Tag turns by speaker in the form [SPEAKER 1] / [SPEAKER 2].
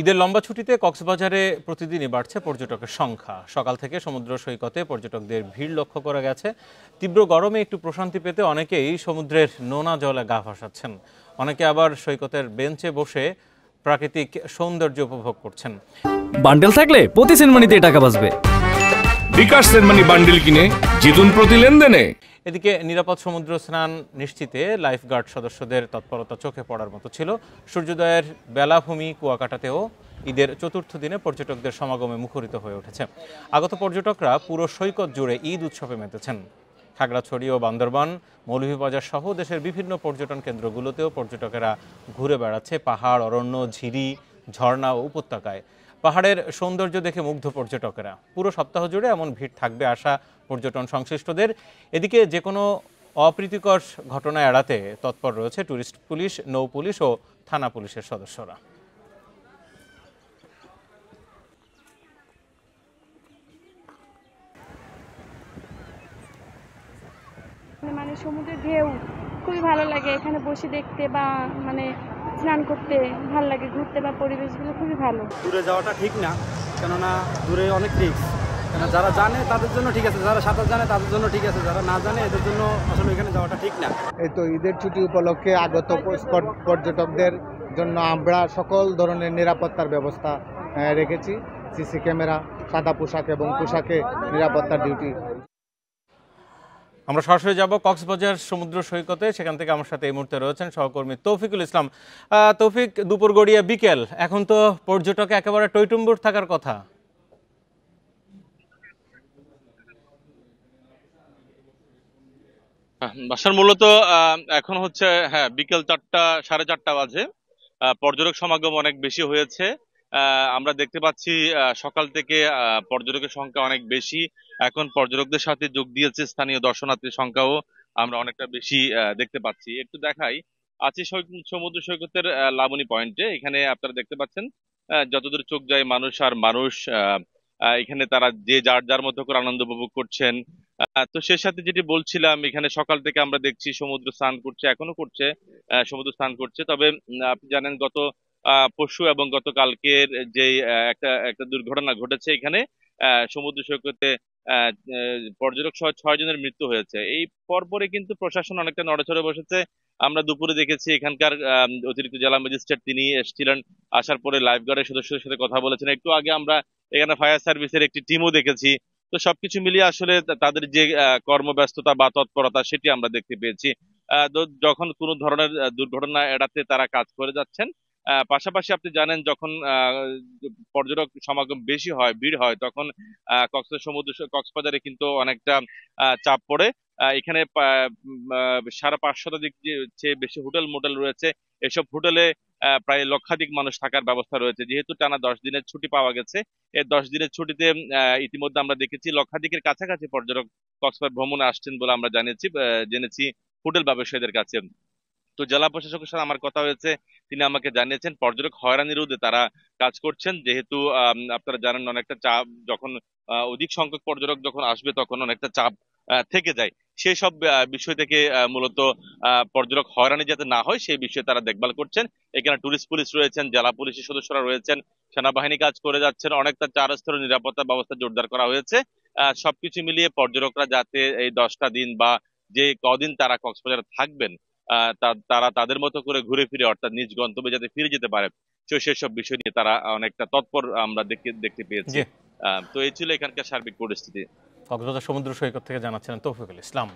[SPEAKER 1] ঈদের লম্বা ছুটিতে কক্সবাজারে প্রতিদিনই বাড়ছে পর্যটকের সংখ্যা। সকাল থেকে সমুদ্র সৈকতে পর্যটকদের ভিড় লক্ষ্য করা গেছে। তীব্র গরমে একটু প্রশান্তি পেতে অনেকেই সমুদ্রের নোনা জলে গা ভাসাচ্ছেন, অনেকে আবার সৈকতের বেঞ্চে বসে প্রাকৃতিক সৌন্দর্য উপভোগ করছেন।
[SPEAKER 2] বান্ডেল থাকলে প্রতি সেনমানিতে টাকা বাঁচবে।
[SPEAKER 3] বিকাশ সেনমানি বান্ডেল কিনে জিতুন প্রতি লেনদেনে।
[SPEAKER 1] এদিকে নিরাপদ সমুদ্র স্নান নিশ্চিতে লাইফগার্ড সদস্যদের তৎপরতা চোখে পড়ার মতো ছিল। সূর্যোদয়ের বেলাভূমি কুয়াকাটাতেও ঈদের চতুর্থ দিনে পর্যটকদের সমাগমে মুখরিত হয়ে উঠেছে। আগত পর্যটকরা পুরো সৈকত জুড়ে ঈদ উৎসবে মেতেছেন। খাগড়াছড়ি ও বান্দরবান, মৌলভীবাজার সহ দেশের বিভিন্ন পর্যটন কেন্দ্রগুলোতেও পর্যটকেরা ঘুরে বেড়াচ্ছে পাহাড়, অরণ্য, ঝিরি, ঝর্ণা ও উপত্যকায়। পাহাড়ের সৌন্দর্য দেখে মুগ্ধ পর্যটকেরা। পুরো সপ্তাহ জুড়ে এমন ভিড় থাকবে আশা পর্যটন সংশ্লিষ্টদের। এদিকে যে কোনো অপ্রীতিকর ঘটনা এড়াতে তৎপর রয়েছে টুরিস্ট পুলিশ, নৌ পুলিশ ও থানা পুলিশের সদস্যরা।
[SPEAKER 4] মানে সমুদ্রের ঢেউ খুবই ভালো লাগে, এখানে বসে দেখতে বা মানে স্নান করতে ভালো লাগে, ঘুরতে বা পরিবেশগুলো খুবই ভালো।
[SPEAKER 5] দূরে যাওয়াটা ঠিক না, কেননা দূরে অনেক রিস্ক। কেন যারা জানে তাদের জন্য ঠিক আছে, যারা সাঁতার জানে তাদের জন্য ঠিক আছে, যারা না জানে এদের জন্য আসলে এখানে যাওয়াটা ঠিক না।
[SPEAKER 6] এই তো ঈদের ছুটি উপলক্ষে আগত পর্যটকদের জন্য আমরা সকল ধরনের নিরাপত্তার ব্যবস্থা রেখেছি। সিসি ক্যামেরা, সাদা পোশাক এবং পোশাকে নিরাপত্তার ডিউটি।
[SPEAKER 1] আমরা সরাসরি যাব কক্সবাজার সমুদ্র সৈকতে। সেখান থেকে আমার সাথে এই মুহূর্তে রয়েছেন সহকর্মী তৌফিকুল ইসলাম। তৌফিক, দুপুর গড়িয়ে বিকেল, এখন তো পর্যটক একেবারে টইটুম্বুর থাকার কথা।
[SPEAKER 7] বাসার মূলত এখন হচ্ছে বিকেল 4টা, 4:30 বাজে। পর্যটক সমাগম অনেক বেশি হয়েছে। আমরা দেখতে পাচ্ছি সকাল থেকে পর্যটকের সংখ্যা অনেক বেশি। এখন পর্যটকদের সাথে যোগ দিয়েছে স্থানীয় দর্শনার্থীর সংখ্যাও আমরা অনেকটা বেশি দেখতে পাচ্ছি। একটু দেখাই, আছি সমুদ্র সৈকতের লাবণী পয়েন্টে। এখানে আপনারা দেখতে পাচ্ছেন যতদূর চোখ যায় মানুষ আর মানুষ। এখানে তারা যে যার যার মতো করে আনন্দ উপভোগ করছেন। তো সে সাথে যেটি বলছিলাম, এখানে সকাল থেকে আমরা দেখছি সমুদ্র স্নান করছে, এখনো করছে, সমুদ্র স্নান করছে। তবে আপনি জানেন গত পরশু এবং গতকালকের যে একটা একটা দুর্ঘটনা ঘটেছে এখানে সমুদ্র সৈকতে পর্যটক সহ 6 জনের মৃত্যু হয়েছে। এই পরপরে কিন্তু প্রশাসন অনেকটা নড়েচড়ে বসেছে। আমরা দুপুরে দেখেছি এখানকার অতিরিক্ত জেলা ম্যাজিস্ট্রেট তিনি এসেছিলেন, আসার পরে লাইফগার্ডের সদস্যদের সাথে কথা বলেছেন। একটু আগে আমরা এখানে ফায়ার সার্ভিসের একটি টিমও দেখেছি। তো সবকিছু মিলিয়ে আসলে তাদের যে কর্মব্যস্ততা বা তৎপরতা সেটি আমরা দেখতে পেয়েছি। যখন কোনো ধরনের দুর্ঘটনা এড়াতে তারা কাজ করে যাচ্ছেন। পাশাপাশি আপনি জানেন যখন পর্যটক সমাগম বেশি হয়, ভিড় হয়, তখন কক্সবাজারে কিন্তু অনেকটা চাপ পড়ে। এখানে 550 চেয়ে বেশি হোটেল মোটেল রয়েছে। এসব হোটেলে প্রায় লক্ষাধিক মানুষ থাকার ব্যবস্থা রয়েছে। যেহেতু টানা 10 দিনের ছুটি পাওয়া গেছে, এই 10 দিনের ছুটিতে ইতিমধ্যে আমরা দেখেছি লক্ষাধিকের কাছাকাছি পর্যটক কক্সবাজার ভ্রমণে আসছেন বলে আমরা জেনেছি হোটেল ব্যবসায়ীদের কাছে। তো জেলা প্রশাসকের সাথে আমার কথা হয়েছে, তিনি আমাকে জানিয়েছেন পর্যটক হয়রানির বিরুদ্ধে তারা কাজ করছেন। যেহেতু আপনারা জানেন অনেকটা চাপ, যখন অধিক সংখ্যক পর্যটক যখন আসবে তখন অনেকটা চাপ থেকে যায়। সেই সব বিষয় থেকে মূলত পর্যটক হয়রানি যাতে না হয় সেই বিষয়ে তারা দেখভাল করছেন। এখানে টুরিস্ট পুলিশ রয়েছেন, জেলা পুলিশের সদস্যরা রয়েছেন, সেনাবাহিনী কাজ করে যাচ্ছেন। অনেকটা 4 স্তরের নিরাপত্তা ব্যবস্থা জোরদার করা হয়েছে। সবকিছু মিলিয়ে পর্যটকরা যাতে এই 10টা দিন বা যে কদিন তারা কক্সবাজারে থাকবেন তারা তাদের মতো করে ঘুরে ফিরে অর্থাৎ নিজ গন্তব্যে যাতে ফিরে যেতে পারে, সেসব বিষয় নিয়ে তারা অনেকটা তৎপর আমরা দেখতে পেয়েছি। তো এই ছিল এখানকার সার্বিক পরিস্থিতি।
[SPEAKER 1] কক্সবাজার সমুদ্র সৈকত থেকে জানাচ্ছেন তৌফিকুল ইসলাম।